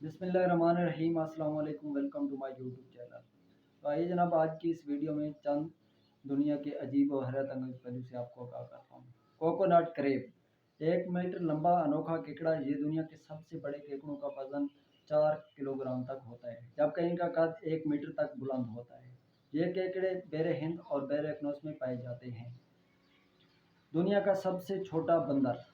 बिस्मिल्लाहिर्रहमानिर्रहीम। अस्सलाम वालेकुम, welcome to my YouTube channel. तो आइए जनाब, आज की इस वीडियो में चंद दुनिया के अजीब और हैरत अंगेज पहलू से आपको आगाह करता हूँ। कोकोनट क्रेब 1 मीटर लंबा अनोखा केकड़ा। ये दुनिया के सबसे बड़े केकड़ों का वजन 4 किलोग्राम तक होता है, जबकि इनका कद 1 मीटर तक बुलंद होता है। ये केकड़े बेर हिंद और बेर अकनौस में पाए जाते हैं। दुनिया का सबसे छोटा बंदर,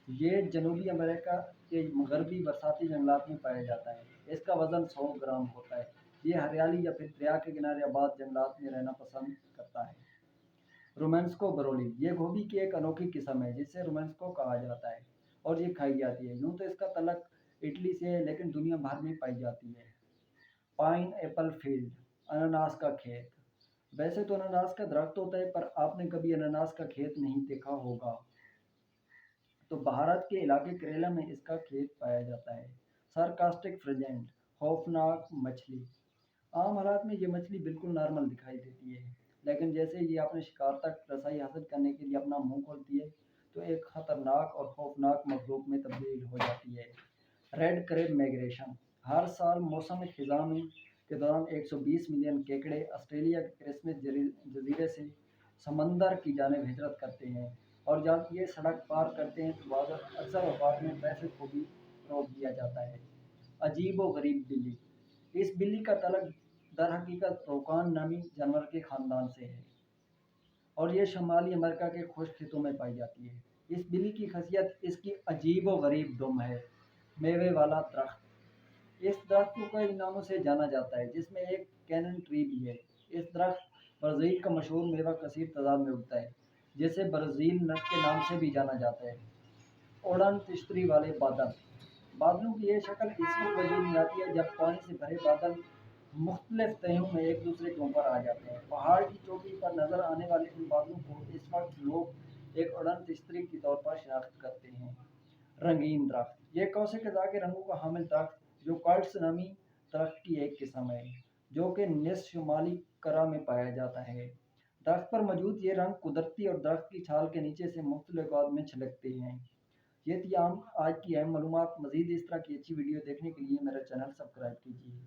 ये जनूबी अमेरिका के मगरबी बरसाती जंगलात में पाया जाता है। इसका वजन 100 ग्राम होता है। ये हरियाली या फिर दरिया के किनारे आबाद जंगलात में रहना पसंद करता है। रोमेंस्को बरोली, ये गोभी की एक अनोखी किस्म है जिसे रोमेंस्को कहा जाता है और ये खाई जाती है। यूँ तो इसका तलक इटली से है, लेकिन दुनिया भर में पाई जाती है। पाइन एप्पल फील्ड, अनानास का खेत। वैसे तो अनानास का दरख्त होता है, पर आपने कभी अनानास का खेत नहीं देखा होगा। तो भारत के इलाके केरला में इसका खेत पाया जाता है। सरकास्टिक फ्रेजेंट, खौफनाक मछली। आम हालात में ये मछली बिल्कुल नॉर्मल दिखाई देती है, लेकिन जैसे ये अपने शिकार तक रसाई हासिल करने के लिए अपना मुंह खोलती है तो एक खतरनाक और खौफनाक मखलूक में तब्दील हो जाती है। रेड क्रेब माइग्रेशन, हर साल मौसम खिज़ां में के दौरान 120 मिलियन केकड़े ऑस्ट्रेलिया के क्रिसमस जजीरे से समंदर की जानिब हिजरत करते हैं, और जब ये सड़क पार करते हैं तो अक्सर औकात में ट्रैफिक को भी रोक दिया जाता है। अजीब व गरीब बिल्ली, इस बिल्ली का तलक दर हकीकत रोकान नामी जानवर के ख़ानदान से है और ये शुमाली अमेरिका के खुश्क खेतों में पाई जाती है। इस बिल्ली की खासियत इसकी अजीब व गरीब दुम है। मेवे वाला दरख्त, इस दरख्त को कई नामों से जाना जाता है, जिसमें एक कैनन ट्री भी है। इस दरख्त ब्राज़ील का मशहूर मेवा कसीर तादाद में उगता है, जिसे ब्राज़ील नट के नाम से भी जाना जाता है। उड़न तिश्तरी वाले बादल, बादलों की ये शक्ल इस वक्त वजूद में आती है जब पानी से भरे बादल मुख्तलिफ तहों में एक दूसरे के ऊपर आ जाते हैं। पहाड़ की चोटी पर नजर आने वाले इन बादलों को इस वक्त लोग एक उड़न तिश्तरी के तौर पर शनाख्त करते हैं। रंगीन दरख्त, ये कौसे कज़ा के रंगों का हामिल दरख्त जो कार्ड्स नामी दरख्त की एक किस्म है, जो कि निस्फ शुमाली करा में पाया जाता है। दरख्त पर मौजूद ये रंग कुदरती और दरख्त की छाल के नीचे से मुख्तलिफ अवकात में छलकते हैं। ये थी आज की अहम मालूमात। मज़ीद इस तरह की अच्छी वीडियो देखने के लिए मेरा चैनल सब्सक्राइब कीजिए।